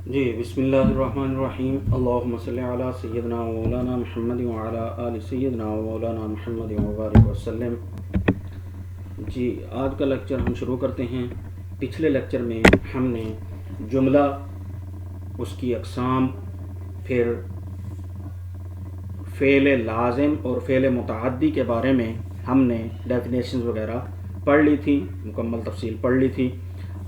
جی بسم اللہ الرحمن الرحیم اللہم صلی علی سیدنا و مولانا محمد وعلی آل سیدنا و مولانا محمد وبارک وسلم۔ جی آج کا لیکچر ہم شروع کرتے ہیں۔ پچھلے لیکچر میں ہم نے جملہ، اس کی اقسام، پھر فعل لازم اور فعل متعدی کے بارے میں ہم نے ڈیفینیشنز وغیرہ پڑھ لی تھی، مکمل تفصیل پڑھ لی تھی۔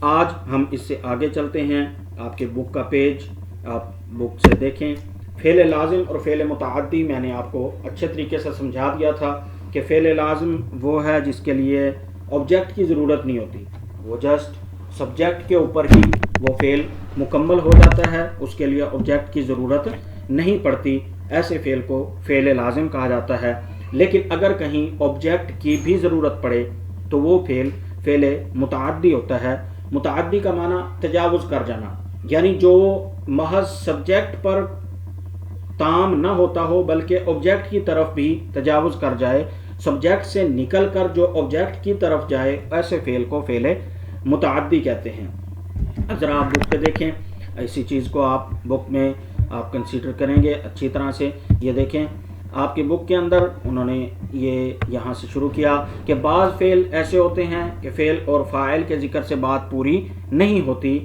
آج ہم اس سے آگے چلتے ہیں۔ آپ کے بک کا پیج آپ بک سے دیکھیں۔ فعل لازم اور فعل متعدی میں نے آپ کو اچھے طریقے سے سمجھا دیا تھا کہ فعل لازم وہ ہے جس کے لیے آبجیکٹ کی ضرورت نہیں ہوتی، وہ جسٹ سبجیکٹ کے اوپر ہی وہ فعل مکمل ہو جاتا ہے، اس کے لیے آبجیکٹ کی ضرورت نہیں پڑتی، ایسے فعل کو فعل لازم کہا جاتا ہے۔ لیکن اگر کہیں آبجیکٹ کی بھی ضرورت پڑے تو وہ فعل متعدی ہوتا ہے۔ متعدی کا معنی تجاوز کر جانا، یعنی جو محض سبجیکٹ پر تام نہ ہوتا ہو بلکہ آبجیکٹ کی طرف بھی تجاوز کر جائے، سبجیکٹ سے نکل کر جو آبجیکٹ کی طرف جائے، ایسے فعل کو فعل متعدی کہتے ہیں۔ ذرا آپ بک پہ دیکھیں، ایسی چیز کو آپ بک میں آپ کنسیڈر کریں گے اچھی طرح سے۔ یہ دیکھیں آپ کی بک کے اندر انہوں نے یہ یہاں سے شروع کیا کہ بعض فعل ایسے ہوتے ہیں کہ فعل اور فاعل کے ذکر سے بات پوری نہیں ہوتی،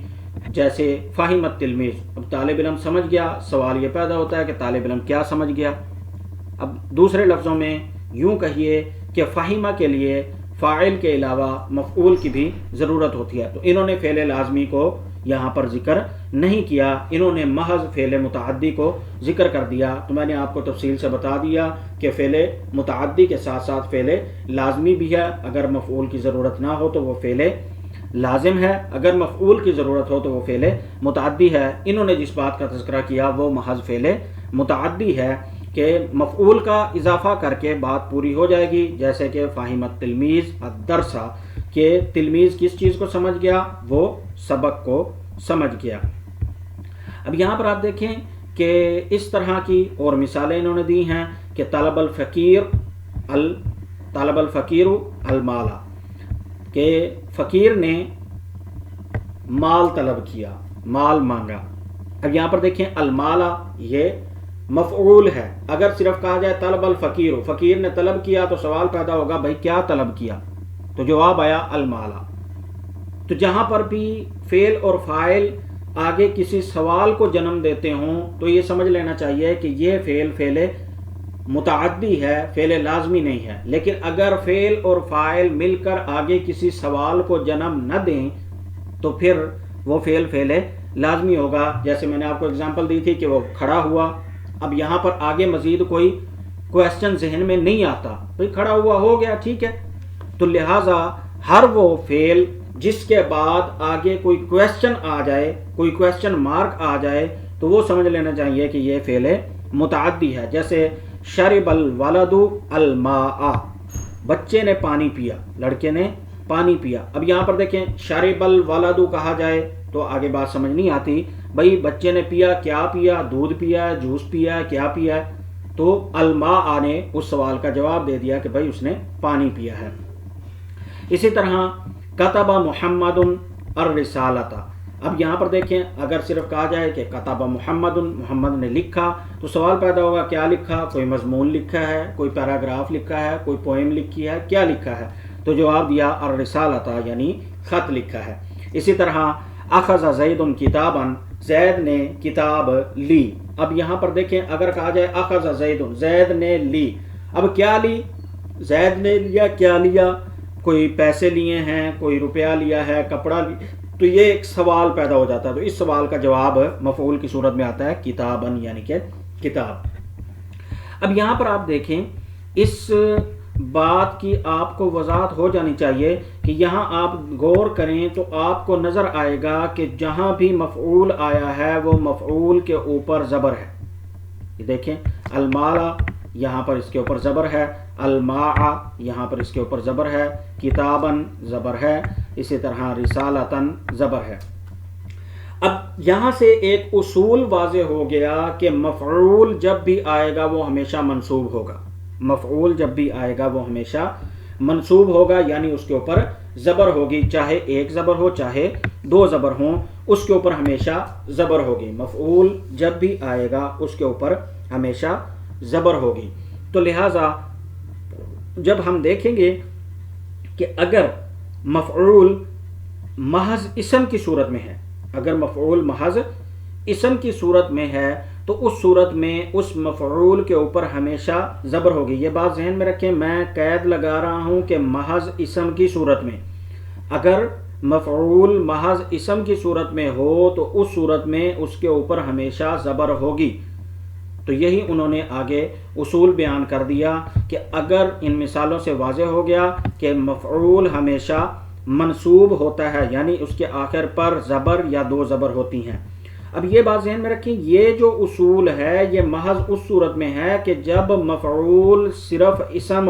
جیسے فہم التلمیذ۔ اب طالب علم سمجھ گیا، سوال یہ پیدا ہوتا ہے کہ طالب علم کیا سمجھ گیا۔ اب دوسرے لفظوں میں یوں کہیے کہ فہمہ کے لیے فاعل کے علاوہ مفعول کی بھی ضرورت ہوتی ہے، تو انہوں نے فعل لازمی کو یہاں پر ذکر نہیں کیا، انہوں نے محض فعل متعدی کو ذکر کر دیا۔ تو میں نے آپ کو تفصیل سے بتا دیا کہ فعل متعدی کے ساتھ ساتھ فعل لازمی بھی ہے، اگر مفعول کی ضرورت نہ ہو تو وہ فعل لازم ہے، اگر مفعول کی ضرورت ہو تو وہ فعل متعدی ہے۔ انہوں نے جس بات کا تذکرہ کیا وہ محض فعل متعدی ہے کہ مفعول کا اضافہ کر کے بات پوری ہو جائے گی، جیسے کہ فہم التلمیذ الدرس، کہ تلمیذ کس چیز کو سمجھ گیا؟ وہ سبق کو سمجھ گیا۔ اب یہاں پر آپ دیکھیں کہ اس طرح کی اور مثالیں انہوں نے دی ہیں کہ طلب الفقیر المال، کہ فقیر نے مال طلب کیا، مال مانگا۔ اب یہاں پر دیکھیں المال یہ مفعول ہے، اگر صرف کہا جائے طلب الفقیر، فقیر نے طلب کیا تو سوال پیدا ہوگا بھائی کیا طلب کیا، تو جواب آیا المال۔ تو جہاں پر بھی فعل اور فاعل آگے کسی سوال کو جنم دیتے ہوں تو یہ سمجھ لینا چاہیے کہ یہ فعل متعدی ہے، فعل لازمی نہیں ہے۔ لیکن اگر فعل اور فاعل مل کر آگے کسی سوال کو جنم نہ دیں تو پھر وہ فعل لازمی ہوگا۔ جیسے میں نے آپ کو اگزامپل دی تھی کہ وہ کھڑا ہوا، اب یہاں پر آگے مزید کوئی کویسچن ذہن میں نہیں آتا، بھئی کھڑا ہوا ہو گیا ٹھیک ہے، تو لہٰذا ہر وہ فعل جس کے بعد آگے کوئی کویسچن آ جائے، کوئی کویسچن مارک آ جائے، تو وہ سمجھ لینا چاہیے کہ یہ فعل متعدی ہے۔ جیسے شرب الولد الماء، بچے نے پانی پیا، لڑکے نے پانی پیا۔ اب یہاں پر دیکھیں شرب الولد کہا جائے تو آگے بات سمجھ نہیں آتی، بھئی بچے نے پیا، کیا پیا؟ دودھ پیا، جوس پیا، کیا پیا؟ تو الماء نے اس سوال کا جواب دے دیا کہ بھئی اس نے پانی پیا ہے۔ اسی طرح کتب محمد الرسالۃ، اب یہاں پر دیکھیں اگر صرف کہا جائے کہ کتب محمد، محمد نے لکھا، تو سوال پیدا ہوگا کیا لکھا؟ کوئی مضمون لکھا ہے، کوئی پیراگراف لکھا ہے، کوئی پوئم لکھی ہے، کیا لکھا ہے؟ تو جواب دیا الرسالۃ، یعنی خط لکھا ہے۔ اسی طرح اخذ زید کتابا، زید نے کتاب لی۔ اب یہاں پر دیکھیں اگر کہا جائے اخذ زید، زید نے لی، اب کیا لی؟ زید نے لیا، کیا لیا؟ کوئی پیسے لیے ہیں، کوئی روپیہ لیا ہے، کپڑا لیا، تو یہ ایک سوال پیدا ہو جاتا ہے۔ تو اس سوال کا جواب مفعول کی صورت میں آتا ہے کتابن، یعنی کہ کتاب۔ اب یہاں پر آپ دیکھیں اس بات کی آپ کو وضاحت ہو جانی چاہیے کہ یہاں آپ غور کریں تو آپ کو نظر آئے گا کہ جہاں بھی مفعول آیا ہے وہ مفعول کے اوپر زبر ہے۔ یہ دیکھیں المال، یہاں پر اس کے اوپر زبر ہے، الماء یہاں پر اس کے اوپر زبر ہے، کتابن زبر ہے، اسی طرح رسالتن زبر ہے۔ اب یہاں سے ایک اصول واضح ہو گیا کہ مفعول جب بھی آئے گا وہ ہمیشہ منصوب ہوگا، مفعول جب بھی آئے گا وہ ہمیشہ منصوب ہوگا، یعنی اس کے اوپر زبر ہوگی، چاہے ایک زبر ہو چاہے دو زبر ہوں، اس کے اوپر ہمیشہ زبر ہوگی. مفعول جب بھی آئے گا اس کے اوپر ہمیشہ زبر ہوگی. تو لہٰذا جب ہم دیکھیں گے کہ اگر مفعول محض اسم کی صورت میں ہے، اگر مفعول محض اسم کی صورت میں ہے تو اس صورت میں اس مفعول کے اوپر ہمیشہ زبر ہوگی. یہ بات ذہن میں رکھیں، میں قید لگا رہا ہوں کہ محض اسم کی صورت میں. اگر مفعول محض اسم کی صورت میں ہو تو اس صورت میں اس کے اوپر ہمیشہ زبر ہوگی. تو یہی انہوں نے آگے اصول بیان کر دیا کہ اگر ان مثالوں سے واضح ہو گیا کہ مفعول ہمیشہ منصوب ہوتا ہے، یعنی اس کے آخر پر زبر یا دو زبر ہوتی ہیں. اب یہ بات ذہن میں رکھیں، یہ جو اصول ہے یہ محض اس صورت میں ہے کہ جب مفعول صرف اسم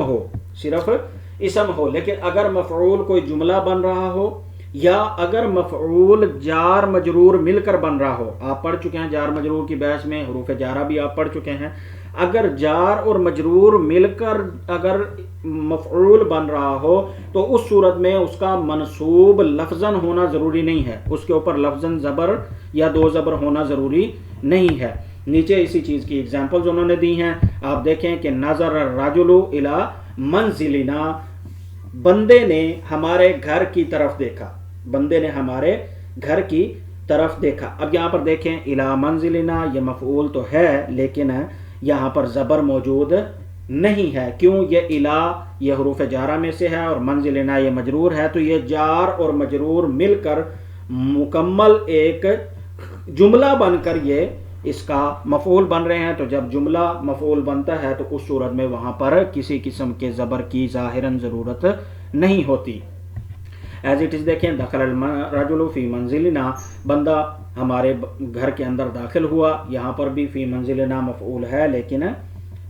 ہو، لیکن اگر مفعول کوئی جملہ بن رہا ہو یا اگر مفعول جار مجرور مل کر بن رہا ہو. آپ پڑھ چکے ہیں جار مجرور کی بحث میں، حروف جارہ بھی آپ پڑھ چکے ہیں. اگر جار اور مجرور مل کر اگر مفعول بن رہا ہو تو اس صورت میں اس کا منصوب لفظاً ہونا ضروری نہیں ہے، اس کے اوپر لفظاً زبر یا دو زبر ہونا ضروری نہیں ہے. نیچے اسی چیز کی ایگزامپلز انہوں نے دی ہیں. آپ دیکھیں کہ نظر الرجل الی منزلنا، بندے نے ہمارے گھر کی طرف دیکھا، بندے نے ہمارے گھر کی طرف دیکھا. اب یہاں پر دیکھیں الی منزلنا، یہ مفعول تو ہے لیکن یہاں پر زبر موجود نہیں ہے. کیوں؟ یہ الی یہ حروف جارہ میں سے ہے اور منزلنا یہ مجرور ہے، تو یہ جار اور مجرور مل کر مکمل ایک جملہ بن کر یہ اس کا مفعول بن رہے ہیں. تو جب جملہ مفعول بنتا ہے تو اس صورت میں وہاں پر کسی قسم کے زبر کی ظاہراً ضرورت نہیں ہوتی. ایز اٹ از دیکھیں دخل الرجل فی منزلنا، بندہ ہمارے گھر کے اندر داخل ہوا. یہاں پر بھی فی منزلنا مفعول ہے لیکن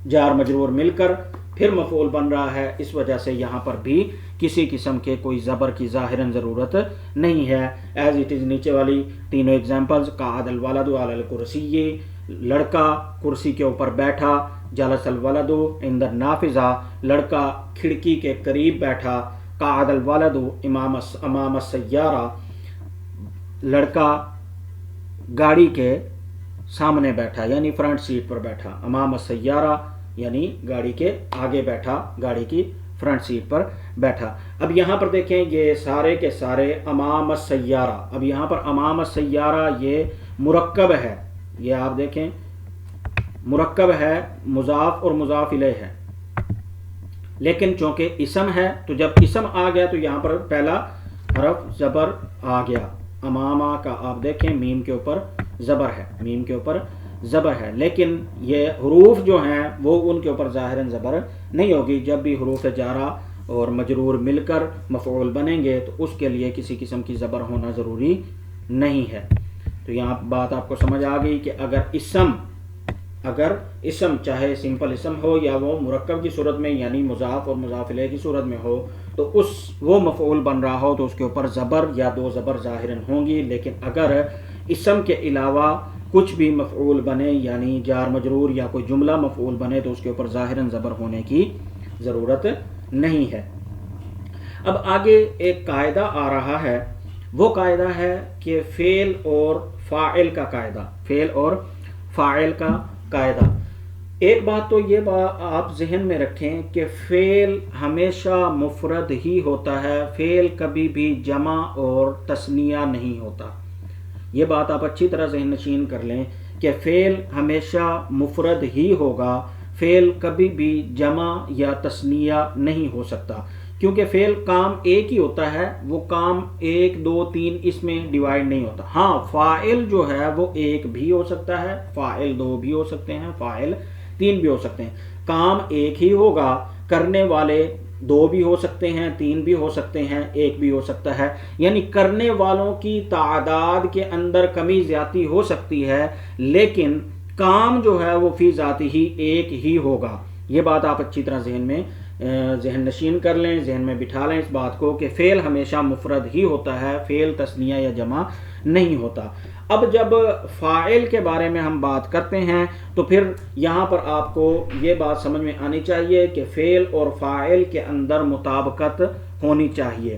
جار مجرور مل کر پھر مفعول بن رہا ہے، اس وجہ سے یہاں پر بھی کسی قسم کے کوئی زبر کی ظاہراً ضرورت نہیں ہے. ایز اٹ از نیچے والی تینوں ایگزامپلز، قعد الولد علی الکرسی، لڑکا کرسی کے اوپر بیٹھا. جلس الولد عند النافذہ، لڑکا کھڑکی کے قریب بیٹھا. قعد الولد امام السیارہ، لڑکا گاڑی کے سامنے بیٹھا یعنی فرنٹ سیٹ پر بیٹھا. امام السیارہ یعنی گاڑی کے آگے بیٹھا، گاڑی کی فرنٹ سیٹ پر بیٹھا. اب یہاں پر دیکھیں یہ سارے کے سارے امام السیارہ. اب یہاں پر امام السیارہ یہ مرکب ہے، یہ آپ دیکھیں مرکب ہے، مضاف اور مضاف الیہ ہے، لیکن چونکہ اسم ہے تو جب اسم آ گیا تو یہاں پر پہلا حرف زبر آ گیا. امامہ کا آپ دیکھیں میم کے اوپر زبر ہے، میم کے اوپر زبر ہے، لیکن یہ حروف جو ہیں وہ ان کے اوپر ظاہراً زبر نہیں ہوگی. جب بھی حروف جارہ اور مجرور مل کر مفعول بنیں گے تو اس کے لیے کسی قسم کی زبر ہونا ضروری نہیں ہے. تو یہاں بات آپ کو سمجھ آ گئی کہ اگر اسم چاہے سمپل اسم ہو یا وہ مرکب کی صورت میں یعنی مضاف اور مضاف الیہ کی صورت میں ہو تو وہ مفعول بن رہا ہو تو اس کے اوپر زبر یا دو زبر ظاہراً ہوں گی. لیکن اگر اسم کے علاوہ کچھ بھی مفعول بنے یعنی جار مجرور یا کوئی جملہ مفعول بنے تو اس کے اوپر ظاہراً زبر ہونے کی ضرورت نہیں ہے. اب آگے ایک قاعدہ آ رہا ہے، وہ قاعدہ ہے کہ فعل اور فاعل کا قاعدہ، فعل اور فاعل کا قاعدہ. ایک بات تو یہ آپ ذہن میں رکھیں کہ فعل ہمیشہ مفرد ہی ہوتا ہے، فعل کبھی بھی جمع اور تثنیہ نہیں ہوتا. یہ بات آپ اچھی طرح ذہن نشین کر لیں کہ فعل ہمیشہ مفرد ہی ہوگا، فعل کبھی بھی جمع یا تثنیہ نہیں ہو سکتا، کیونکہ فعل کام ایک ہی ہوتا ہے، وہ کام 1 2 3 اس میں ڈیوائیڈ نہیں ہوتا. ہاں فاعل جو ہے وہ 1 بھی ہو سکتا ہے، فاعل 2 بھی ہو سکتے ہیں، فاعل 3 بھی ہو سکتے ہیں. کام ایک ہی ہوگا، کرنے والے 2 بھی ہو سکتے ہیں، 3 بھی ہو سکتے ہیں، 1 بھی ہو سکتا ہے. یعنی کرنے والوں کی تعداد کے اندر کمی زیادتی ہو سکتی ہے لیکن کام جو ہے وہ فی ذاتی ہی ایک ہی ہوگا. یہ بات آپ اچھی طرح ذہن نشین کر لیں، ذہن میں بٹھا لیں اس بات کو کہ فعل ہمیشہ مفرد ہی ہوتا ہے، فعل تثنیہ یا جمع نہیں ہوتا. اب جب فاعل کے بارے میں ہم بات کرتے ہیں تو پھر یہاں پر آپ کو یہ بات سمجھ میں آنی چاہیے کہ فعل اور فاعل کے اندر مطابقت ہونی چاہیے.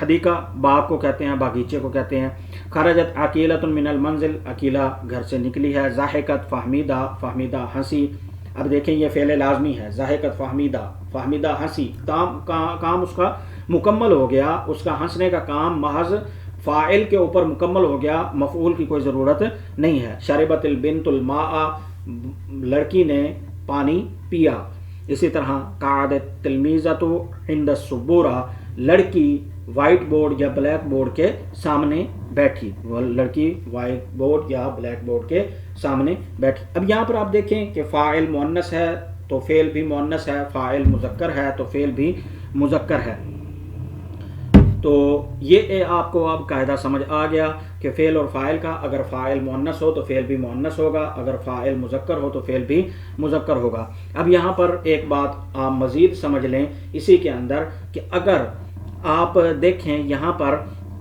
حدیقہ باغ کو کہتے ہیں, باغیچے کو کہتے ہیں. خرجت عقیلۃ من المنزل, عقیلہ گھر سے نکلی ہے. ضاحکت فہمیدہ, فہمیدہ ہنسی. اب دیکھیں یہ فعل لازمی ہے, ضاحکت فہمیدہ, فہمیدہ ہنسی, کام اس کا مکمل ہو گیا, اس کا ہنسنے کا کام محض فاعل کے اوپر مکمل ہو گیا, مفعول کی کوئی ضرورت نہیں ہے. شربت البنت الماء, لڑکی نے پانی پیا. اسی طرح قعدت تلمیذۃ عند السبورہ, لڑکی وائٹ بورڈ یا بلیک بورڈ کے سامنے بیٹھی, لڑکی وائٹ بورڈ یا بلیک بورڈ کے سامنے بیٹھی. اب یہاں پر آپ دیکھیں کہ فاعل مؤنث ہے تو فعل بھی مؤنث ہے, فاعل مذکر ہے تو فعل بھی مذکر ہے. تو یہ آپ کو اب قاعدہ سمجھ آ گیا کہ فعل اور فاعل کا, اگر فاعل مؤنث ہو تو فعل بھی مؤنث ہوگا, اگر فاعل مذکر ہو تو فعل بھی مذکر ہوگا. اب یہاں پر ایک بات آپ مزید سمجھ لیں اسی کے اندر کہ اگر آپ دیکھیں یہاں پر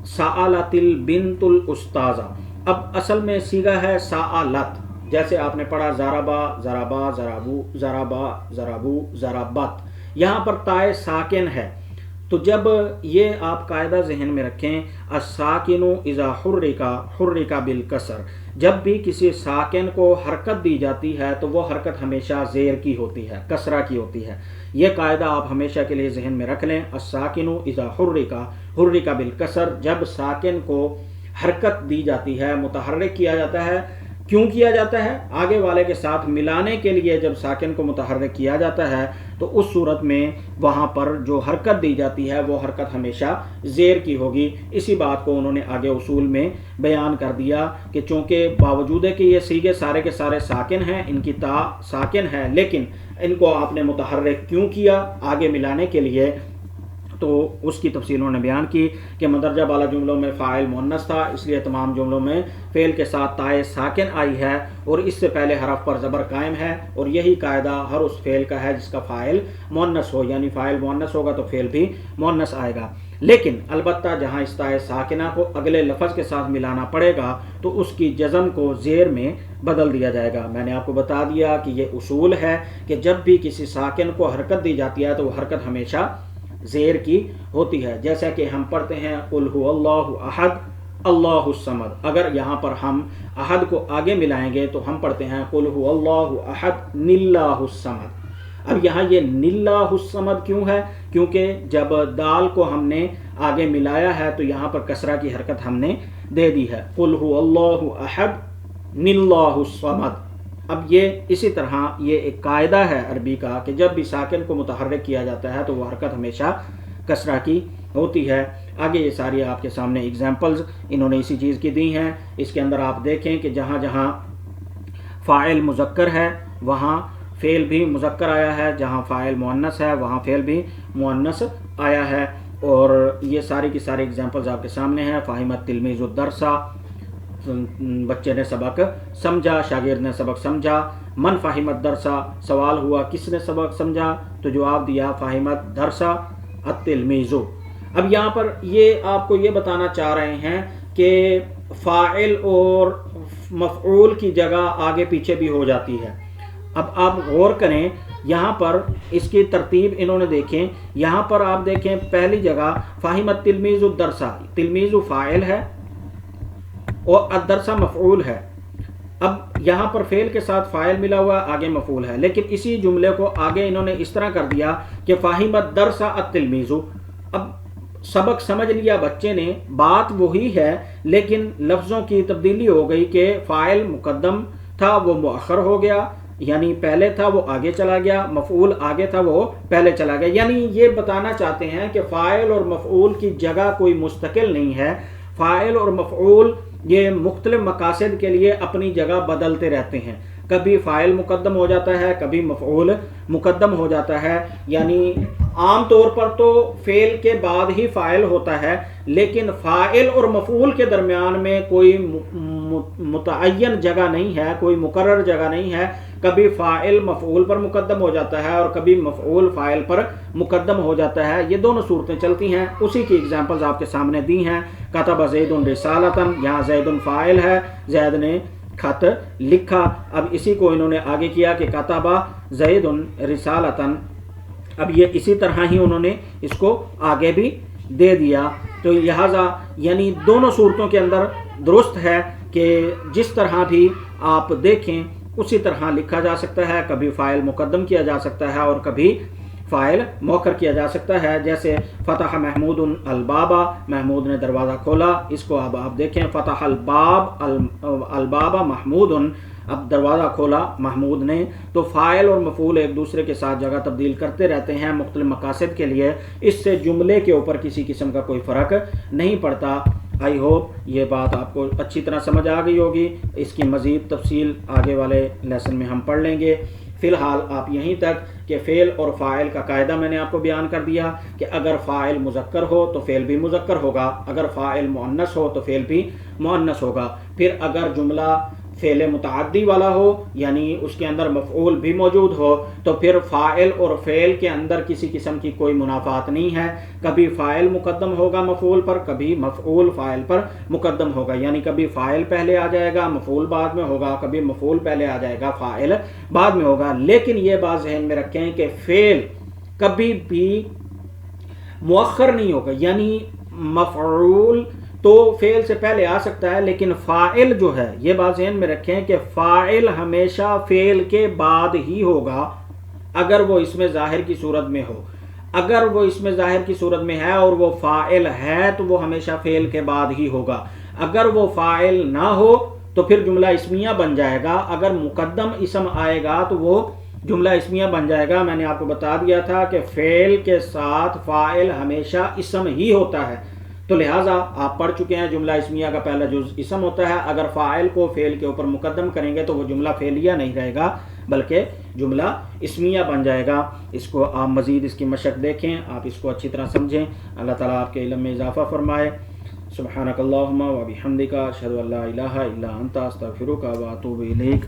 سألت البنت الاستاذہ, اب اصل میں صیغہ ہے سألت, جیسے آپ نے پڑھا ضربا, ضربا, ضربو, ضربا, ضربو, ضربت. یہاں پر تائے ساکن ہے, تو جب یہ آپ قاعدہ ذہن میں رکھیں, الساکن اذا حرک بالکسر, جب بھی کسی ساکن کو حرکت دی جاتی ہے تو وہ حرکت ہمیشہ زیر کی ہوتی ہے, کسرہ کی ہوتی ہے. یہ قاعدہ آپ ہمیشہ کے لیے ذہن میں رکھ لیں. الساکن اذا حرک بالکسر, جب ساکن کو حرکت دی جاتی ہے, متحرک کیا جاتا ہے. کیوں کیا جاتا ہے؟ آگے والے کے ساتھ ملانے کے لیے جب ساکن کو متحرک کیا جاتا ہے تو اس صورت میں وہاں پر جو حرکت دی جاتی ہے وہ حرکت ہمیشہ زیر کی ہوگی. اسی بات کو انہوں نے آگے اصول میں بیان کر دیا کہ چونکہ باوجود ہے کہ یہ صیغے سارے کے سارے ساکن ہیں, ان کی تا ساکن ہے, لیکن ان کو آپ نے متحرک کیوں کیا آگے ملانے کے لیے, تو اس کی تفصیل انہوں نے بیان کی کہ مندرجہ بالا جملوں میں فاعل مؤنث تھا, اس لیے تمام جملوں میں فعل کے ساتھ تائے ساکن آئی ہے اور اس سے پہلے حرف پر زبر قائم ہے, اور یہی قاعدہ ہر اس فعل کا ہے جس کا فاعل مؤنث ہو, یعنی فاعل مؤنث ہوگا تو فعل بھی مؤنث آئے گا. لیکن البتہ جہاں اس تائے ساکنہ کو اگلے لفظ کے ساتھ ملانا پڑے گا تو اس کی جزم کو زیر میں بدل دیا جائے گا. میں نے آپ کو بتا دیا کہ یہ اصول ہے کہ جب بھی کسی ساکن کو حرکت دی جاتی ہے تو وہ حرکت ہمیشہ زیر کی ہوتی ہے. جیسا کہ ہم پڑھتے ہیں قل هو اللہ احد اللہ الصمد, اگر یہاں پر ہم احد کو آگے ملائیں گے تو ہم پڑھتے ہیں قل هو اللہ احد نلہ الصمد. اب یہاں یہ نلہ الصمد کیوں ہے؟ کیونکہ جب دال کو ہم نے آگے ملایا ہے تو یہاں پر کسرہ کی حرکت ہم نے دے دی ہے, قل هو اللہ احد نلہ الصمد. اب یہ اسی طرح یہ ایک قاعدہ ہے عربی کا کہ جب بھی ساکن کو متحرک کیا جاتا ہے تو وہ حرکت ہمیشہ کسرہ کی ہوتی ہے. آگے یہ ساری آپ کے سامنے ایگزامپلز انہوں نے اسی چیز کی دی ہیں. اس کے اندر آپ دیکھیں کہ جہاں جہاں فاعل مذکر ہے وہاں فعل بھی مذکر آیا ہے, جہاں فاعل مؤنث ہے وہاں فعل بھی مؤنث آیا ہے. اور یہ ساری کی ساری ایگزامپلز آپ کے سامنے ہیں. فہمت تلمیذ الدرس, بچے نے سبق سمجھا, شاگرد نے سبق سمجھا. من فہمت درسا, سوال ہوا کس نے سبق سمجھا, تو جواب دیا فہمت درسا التلمیذ. اب یہاں پر یہ آپ کو یہ بتانا چاہ رہے ہیں کہ فاعل اور مفعول کی جگہ آگے پیچھے بھی ہو جاتی ہے. اب آپ غور کریں یہاں پر اس کی ترتیب انہوں نے دیکھیں. یہاں پر آپ دیکھیں پہلی جگہ فہمت تلمیذ الدرسا, تلمیذ فاعل ہے اور الدرسہ مفعول ہے. اب یہاں پر فعل کے ساتھ فاعل ملا ہوا آگے مفعول ہے, لیکن اسی جملے کو آگے انہوں نے اس طرح کر دیا کہ فہمت درسہ التلمیذ. اب سبق سمجھ لیا بچے نے, بات وہی ہے لیکن لفظوں کی تبدیلی ہو گئی کہ فاعل مقدم تھا وہ مؤخر ہو گیا, یعنی پہلے تھا وہ آگے چلا گیا, مفعول آگے تھا وہ پہلے چلا گیا. یعنی یہ بتانا چاہتے ہیں کہ فاعل اور مفعول کی جگہ کوئی مستقل نہیں ہے. فاعل اور مفعول یہ مختلف مقاصد کے لیے اپنی جگہ بدلتے رہتے ہیں. کبھی فاعل مقدم ہو جاتا ہے, کبھی مفعول مقدم ہو جاتا ہے. یعنی عام طور پر تو فعل کے بعد ہی فاعل ہوتا ہے, لیکن فاعل اور مفعول کے درمیان میں کوئی متعین جگہ نہیں ہے, کوئی مقرر جگہ نہیں ہے. کبھی فاعل مفعول پر مقدم ہو جاتا ہے اور کبھی مفعول فاعل پر مقدم ہو جاتا ہے. یہ دونوں صورتیں چلتی ہیں. اسی کی ایگزامپلز آپ کے سامنے دی ہیں. کتب زید رسالۃ, یہاں زید فاعل ہے, زید نے خط لکھا. اب اسی کو انہوں نے آگے کیا کہ کتب زید رسالۃ. اب یہ اسی طرح ہی انہوں نے اس کو آگے بھی دے دیا. تو لہٰذا یعنی دونوں صورتوں کے اندر درست ہے کہ جس طرح بھی آپ دیکھیں اسی طرح لکھا جا سکتا ہے، کبھی فاعل مقدم کیا جا سکتا ہے اور کبھی فاعل مؤخر کیا جا سکتا ہے. جیسے فتح محمود البابا، محمود نے دروازہ کھولا، اس کو اب آپ دیکھیں فتح الباب البابا محمود، اب دروازہ کھولا محمود نے. تو فاعل اور مفعول ایک دوسرے کے ساتھ جگہ تبدیل کرتے رہتے ہیں مختلف مقاصد کے لیے، اس سے جملے کے اوپر کسی قسم کا کوئی فرق نہیں پڑتا. آئی ہوپ یہ بات آپ کو اچھی طرح سمجھ آ گئی ہوگی. اس کی مزید تفصیل آگے والے لیسن میں ہم پڑھ لیں گے. فی الحال آپ یہیں تک کہ فعل اور فاعل کا قاعدہ میں نے آپ کو بیان کر دیا کہ اگر فاعل مذکر ہو تو فعل بھی مذکر ہوگا، اگر فاعل مؤنث ہو تو فعل بھی مؤنث ہوگا. پھر اگر جملہ فعل متعدی والا ہو یعنی اس کے اندر مفعول بھی موجود ہو تو پھر فاعل اور فعل کے اندر کسی قسم کی کوئی منافات نہیں ہے. کبھی فاعل مقدم ہوگا مفعول پر، کبھی مفعول فاعل پر مقدم ہوگا، یعنی کبھی فاعل پہلے آ جائے گا مفعول بعد میں ہوگا، کبھی مفعول پہلے آ جائے گا فاعل بعد میں ہوگا. لیکن یہ بات ذہن میں رکھیں کہ فعل کبھی بھی مؤخر نہیں ہوگا، یعنی مفعول تو فعل سے پہلے آ سکتا ہے لیکن فاعل جو ہے، یہ بات ذہن میں رکھیں کہ فاعل ہمیشہ فعل کے بعد ہی ہوگا اگر وہ اس میں ظاہر کی صورت میں ہو. اگر وہ اس میں ظاہر کی صورت میں ہے اور وہ فاعل ہے تو وہ ہمیشہ فعل کے بعد ہی ہوگا. اگر وہ فاعل نہ ہو تو پھر جملہ اسمیہ بن جائے گا. اگر مقدم اسم آئے گا تو وہ جملہ اسمیہ بن جائے گا. میں نے آپ کو بتا دیا تھا کہ فعل کے ساتھ فاعل ہمیشہ اسم ہی ہوتا ہے، تو لہٰذا آپ پڑھ چکے ہیں جملہ اسمیہ کا پہلا جز اسم ہوتا ہے. اگر فاعل کو فعل کے اوپر مقدم کریں گے تو وہ جملہ فعلیہ نہیں رہے گا بلکہ جملہ اسمیہ بن جائے گا. اس کو آپ مزید اس کی مشق دیکھیں، آپ اس کو اچھی طرح سمجھیں. اللہ تعالیٰ آپ کے علم میں اضافہ فرمائے. سبحانک اللہم و بحمدک، اشہد ان لا الہ الا انت، استغفرک و اتوب الیک.